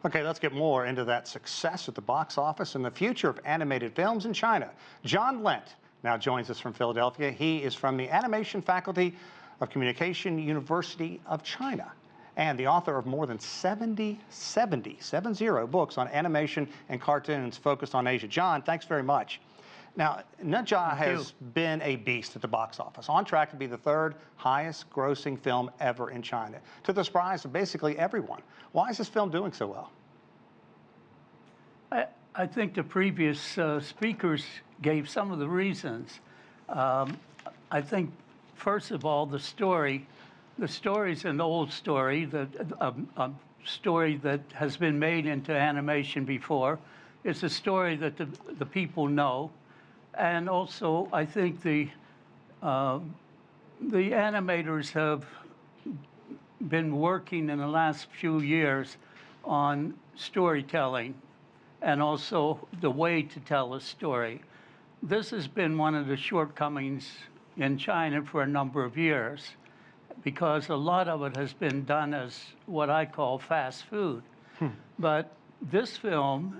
Okay, let's get more into that success at the box office and the future of animated films in China. John Lent now joins us from Philadelphia. He is from the animation faculty of Communication University of China and the author of more than 70 books on animation and cartoons focused on Asia. John, thanks very much. Now, Ne Zha has been a beast at the box office, on track to be the third highest grossing film ever in China, to the surprise of basically everyone. Why is this film doing so well? I think the previous speakers gave some of the reasons. I think, first of all, the story is an old story, a story that has been made into animation before. It's a story that the people know. And also, I think the animators have been working in the last few years on storytelling and also the way to tell a story. This has been one of the shortcomings in China for a number of years because a lot of it has been done as what I call fast food. But this film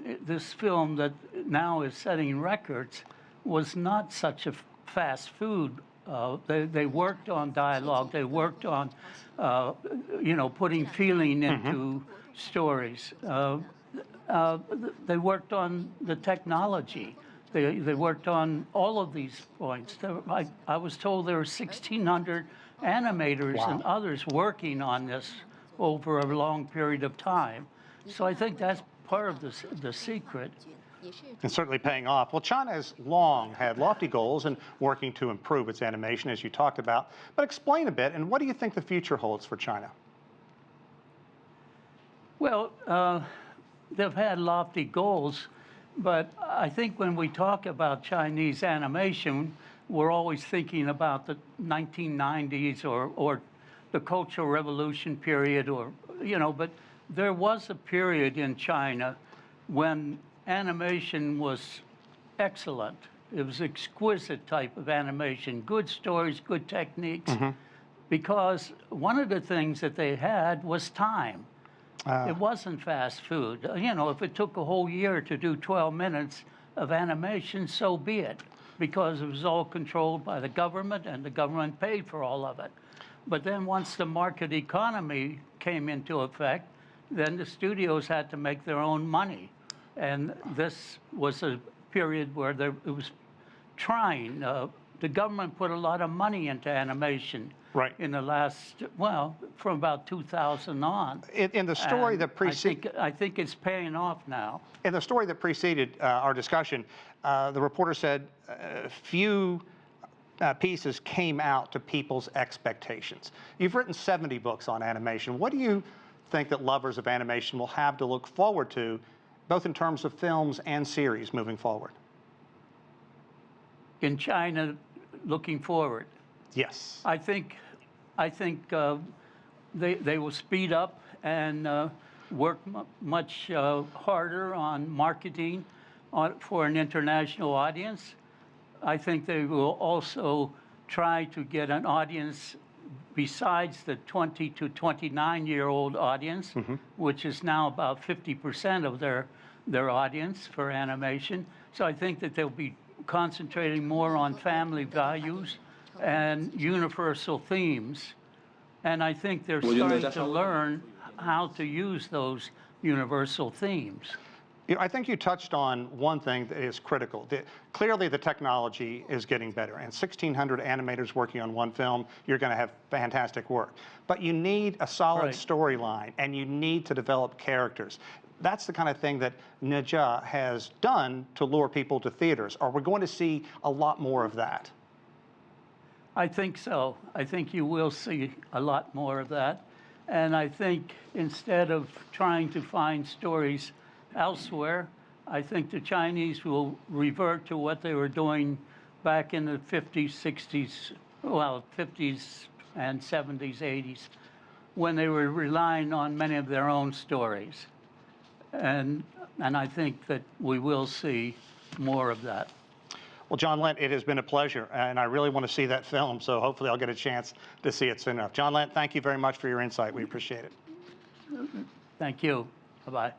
that now is setting records was not such a fast food. They worked on dialogue. They worked on, putting feeling into stories. They worked on the technology. They worked on all of these points. I was told there were 1,600 animators and others working on this over a long period of time. So I think that's part of the secret. And certainly paying off. Well, China has long had lofty goals and working to improve its animation, as you talked about. But explain a bit, and what do you think the future holds for China? Well, they've had lofty goals, but I think when we talk about Chinese animation, we're always thinking about the 1990s or the Cultural Revolution period, but there was a period in China when animation was excellent. It was exquisite type of animation, good stories, good techniques, because one of the things that they had was time. It wasn't fast food. If it took a whole year to do 12 minutes of animation, so be it, because it was all controlled by the government and the government paid for all of it. But then once the market economy came into effect, then the studios had to make their own money. And this was a period where it was trying. The government put a lot of money into animation in the last, from about 2000 on. In the story that preceded... I think it's paying off now. In the story that preceded our discussion, the reporter said few pieces came out to people's expectations. You've written 70 books on animation. What do you think that lovers of animation will have to look forward to, both in terms of films and series moving forward? In China, looking forward? Yes. I think they will speed up and work much harder on marketing for an international audience. I think they will also try to get an audience besides the 20 to 29-year-old audience, which is now about 50% of their audience for animation. So I think that they'll be concentrating more on family values and universal themes. And I think they're starting to learn how to use those universal themes. I think you touched on one thing that is critical. Clearly, the technology is getting better, and 1,600 animators working on one film, you're going to have fantastic work. But you need a solid storyline, and you need to develop characters. That's the kind of thing that Ne Zha has done to lure people to theaters. Are we going to see a lot more of that? I think so. I think you will see a lot more of that. And I think instead of trying to find stories elsewhere, I think the Chinese will revert to what they were doing back in the 50s, 60s, 50s and 70s, 80s, when they were relying on many of their own stories. And I think that we will see more of that. Well, John Lent, it has been a pleasure, and I really want to see that film, so hopefully I'll get a chance to see it soon enough. John Lent, thank you very much for your insight. We appreciate it. Thank you. Bye-bye.